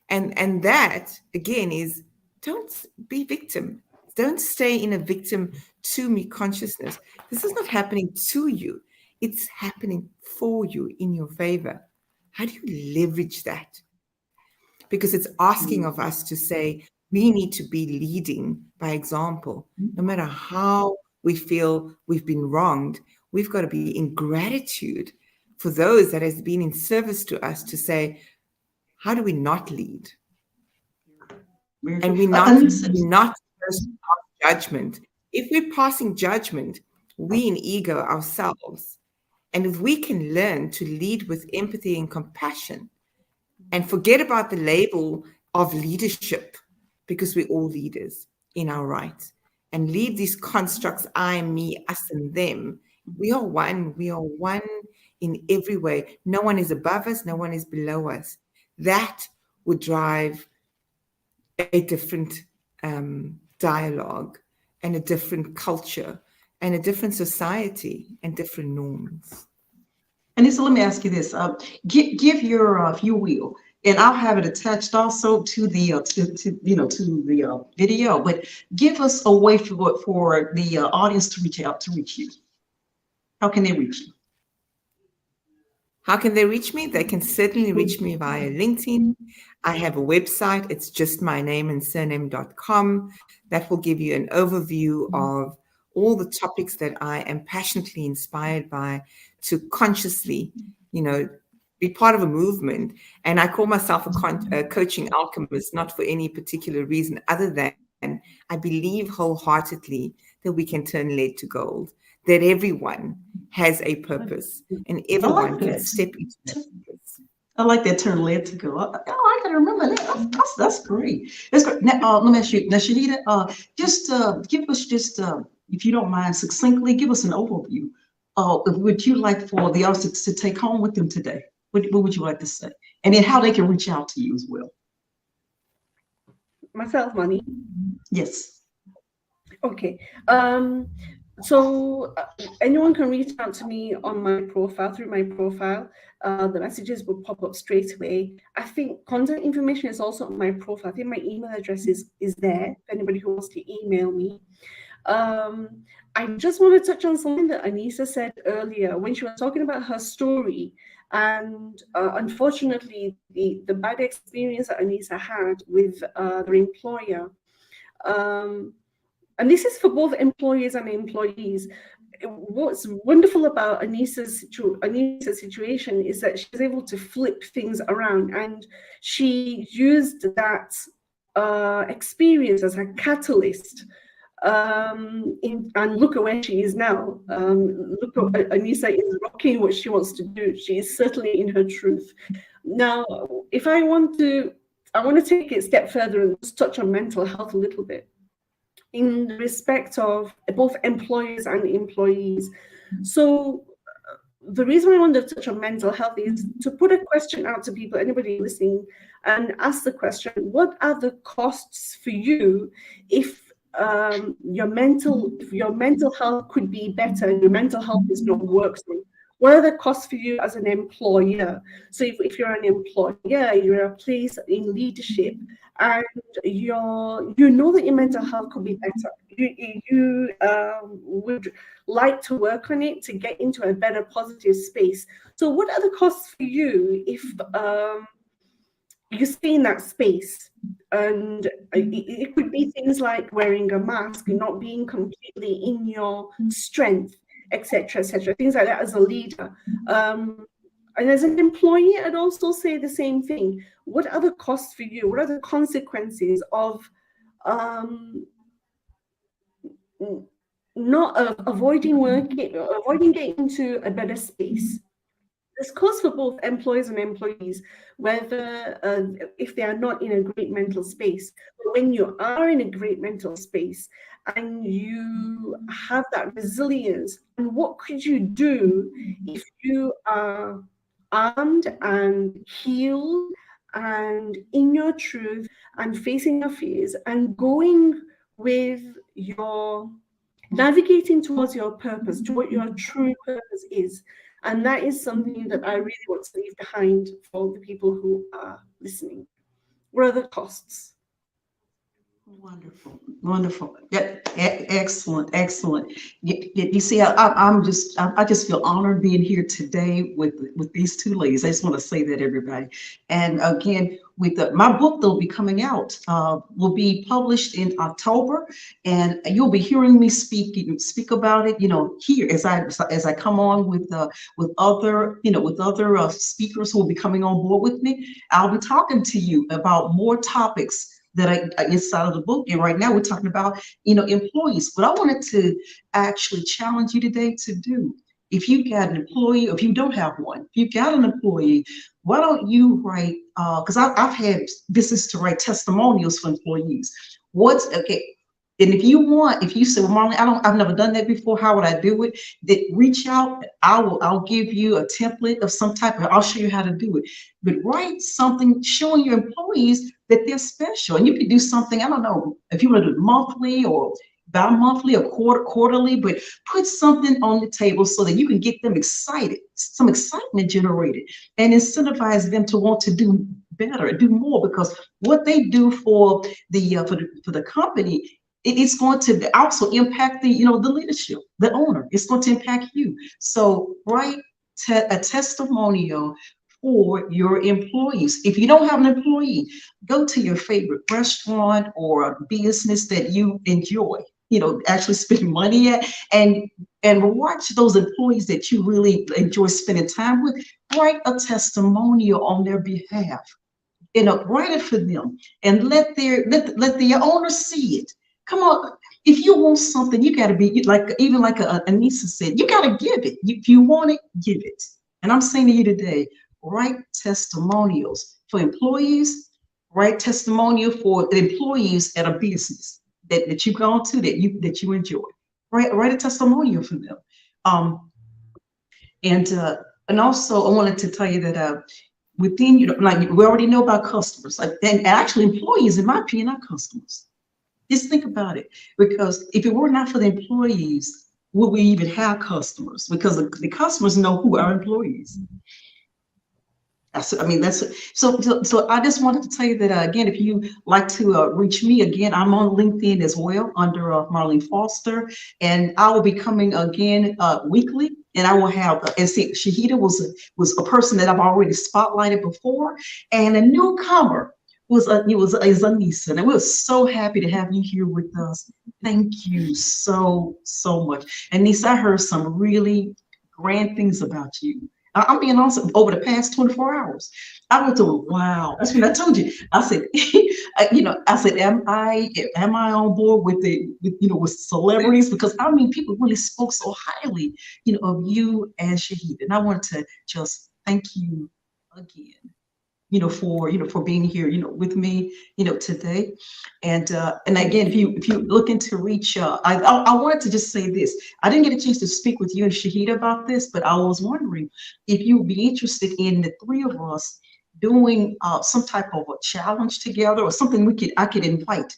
And that, again, is don't be victim. Don't stay in a victim to me consciousness. This is not happening to you. It's happening for you in your favor. How do you leverage that? Because it's asking of us to say, we need to be leading by example. No matter how we feel we've been wronged, we've got to be in gratitude for those that has been in service to us to say, how do we not lead? And we're not judgment. If we're passing judgment, we in ego ourselves. And if we can learn to lead with empathy and compassion and forget about the label of leadership, because we're all leaders in our right, and leave these constructs, I, me, us, and them. We are one. We are one in every way. No one is above us. No one is below us. that would drive a different dialogue and a different culture and a different society and different norms. Aneesa, let me ask you this. Give your, if you will, and I'll have it attached also to the to the video. But give us a way for the audience to reach out, to reach you. How can they reach you? How can they reach me? They can certainly reach me via LinkedIn. I have a website. It's just my name and surname.com. That will give you an overview of all the topics that I am passionately inspired by to consciously, be part of a movement. And I call myself a coaching alchemist, not for any particular reason other than I believe wholeheartedly that we can turn lead to gold, that everyone has a purpose and everyone can step into that purpose. I like that term, lead to go. I gotta remember that. That's great. That's great. Now, let me ask you, now, Shaheda, just give us if you don't mind, succinctly give us an overview of what you like for the audience to take home with them today. What would you like to say? And then how they can reach out to you as well. Myself, Money. Yes. Okay. So anyone can reach out to me on my profile, through my profile. The messages will pop up straight away. I think contact information is also on my profile. I think my email address is there if anybody who wants to email me. I just want to touch on something that Aneesa said earlier when she was talking about her story. And unfortunately, the bad experience that Aneesa had with their employer. And this is for both employers and employees. What's wonderful about Aneesa's situation is that she's able to flip things around, and she used that experience as a catalyst. And look at where she is now. Look at Aneesa is rocking what she wants to do. She is certainly in her truth. Now, if I want to take it a step further and just touch on mental health a little bit, in respect of both employers and employees. So the reason I wanted to touch on mental health is to put a question out to people, anybody listening, and ask the question, what are the costs for you if your mental health could be better and your mental health is not working? What are the costs for you as an employer? So if you're an employer, you're a place in leadership, and you know that your mental health could be better. You would like to work on it to get into a better positive space. So what are the costs for you if you stay in that space? And it could be things like wearing a mask and not being completely in your strength, etc., things like that as a leader. And as an employee, I'd also say the same thing. What are the costs for you? What are the consequences of avoiding getting into a better space? This goes for both employers and employees, whether if they are not in a great mental space. But when you are in a great mental space and you have that resilience, and what could you do if you are armed and healed and in your truth and facing your fears and going with your navigating towards your purpose, to what your true purpose is? And that is something that I really want to leave behind for the people who are listening. What are the costs? Wonderful. Yeah, excellent. You see, I just feel honored being here today with these two ladies. I just want to say that, everybody. And again, my book that'll be coming out will be published in October, and you'll be hearing me speak about it. Here as I come on with other speakers who will be coming on board with me. I'll be talking to you about more topics that are inside of the book. And right now we're talking about, employees. But I wanted to actually challenge you today to do, if you've got an employee, or if you don't have one, if you've got an employee, why don't you write, because I've had business to write testimonials for employees. And if you say, well, Marlene, I've never done that before. How would I do it? Then reach out. I'll give you a template of some type, I'll show you how to do it. But write something showing your employees that they're special. And you could do something, I don't know, if you want to do monthly or bi-monthly or quarterly, but put something on the table so that you can get them excited, some excitement generated, and incentivize them to want to do better, do more, because what they do for the company, it's going to also impact the leadership, the owner. It's going to impact you. So write a testimonial for your employees. If you don't have an employee, go to your favorite restaurant or a business that you enjoy, actually spend money at, and watch those employees that you really enjoy spending time with. Write a testimonial on their behalf, write it for them, and let the owner see it. Come on, if you want something, you got to be like Aneesa said, you got to give it. If you want it, give it. And I'm saying to you today, write testimonials for employees. Write testimonial for employees at a business that you've gone to that you enjoy. Write a testimonial for them. And also I wanted to tell you that within like we already know about customers, and actually employees, in my opinion, are customers. Just think about it, because if it were not for the employees, would we even have customers? Because the customers know who are employees. So I just wanted to tell you that again, if you like to reach me, again, I'm on LinkedIn as well under Marlene Foster, and I will be coming again weekly, and I will have and see, Shaheda was a person that I've already spotlighted before, and a newcomer is Aneesa, and we're so happy to have you here with us. Thank you so much, Aneesa. I heard some really grand things about you. I'm being honest, over the past 24 hours, I went to, wow. That's when I told you. I said, am I on board with celebrities? Because I mean, people really spoke so highly, of you and Shaheda. And I want to just thank you again, for being here, with me, today. And again, if you looking to reach, I wanted to just say this. I didn't get a chance to speak with you and Shaheda about this, but I was wondering if you would be interested in the three of us doing some type of a challenge together, or something we could invite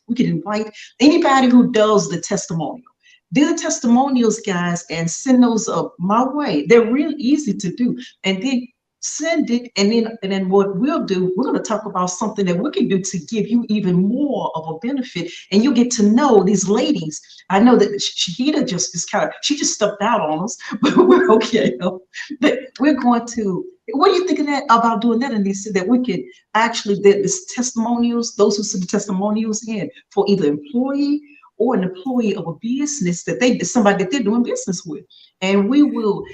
anybody who does the testimonial. Do the testimonials, guys, and send those my way. They're real easy to do. And then send it, and then what we'll do, we're going to talk about something that we can do to give you even more of a benefit, and you'll get to know these ladies. I know that Shaheda she just stepped out on us, but we're okay. But we're going to, what do you think of that, about doing that, Aneesa, that we could actually, this testimonials, those who send the testimonials in for either employee or an employee of a business somebody that they're doing business with, and we will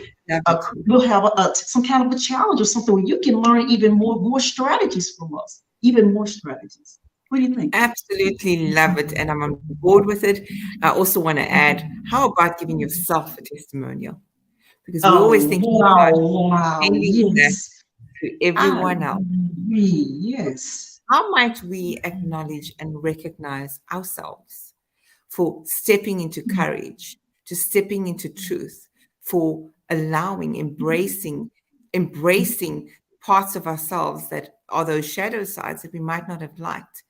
we'll have some kind of a challenge or something where you can learn even more strategies from us, even more strategies. What do you think? Absolutely love it, and I'm on board with it. I also want to add, how about giving yourself a testimonial? Because we're always thinking about handing that to everyone else. Yes. How might we acknowledge and recognize ourselves for stepping into courage, to stepping into truth, for allowing, embracing parts of ourselves that are those shadow sides that we might not have liked,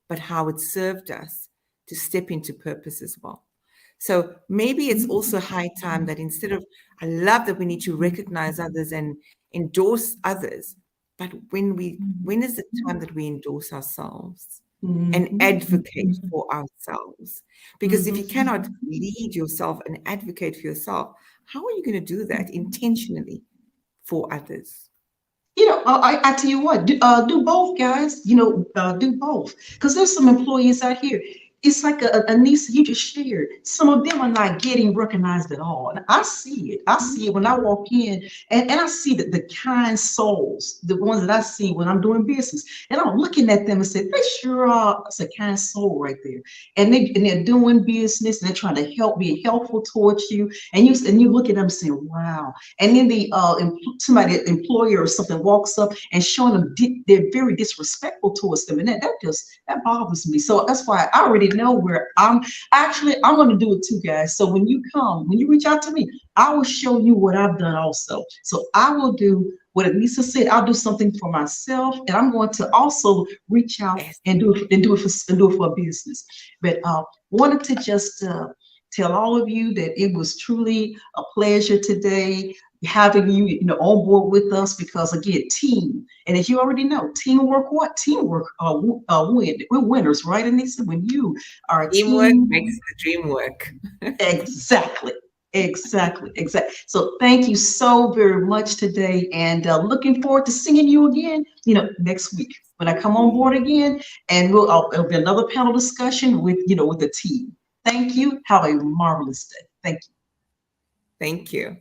but how it served us to step into purpose as well. So maybe it's also high time that instead of, I love that we need to recognize others and endorse others, but when is the time that we endorse ourselves and advocate for ourselves? Because if you cannot lead yourself and advocate for yourself, how are you going to do that intentionally for others? I tell you what, do both, guys. Do both, because there's some employees out here. It's like Aneesa, you just shared. Some of them are not getting recognized at all. And I see it. I see it when I walk in, and I see the kind souls, the ones that I see when I'm doing business. And I'm looking at them and say, they sure are. It's a kind soul right there. And they're doing business, and they're trying to be helpful towards you. And you look at them saying, wow. And then the employer or something walks up and showing them they're very disrespectful towards them. And that bothers me. So that's why I already know where I'm going to do it too, guys. So when you reach out to me, I will show you what I've done also. So I will do what Aneesa said. I'll do something for myself, and I'm going to also reach out Yes. and do it for a business. But wanted to just tell all of you that it was truly a pleasure today having you, on board with us, because again, team, and as you already know, teamwork, we're winners, right, Aneesa? When you are a Teamwork team, makes the dream work. exactly. Exactly. So thank you so very much today, and looking forward to seeing you again, next week when I come on board again, and it'll be another panel discussion with the team. Thank you. Have a marvelous day. Thank you. Thank you.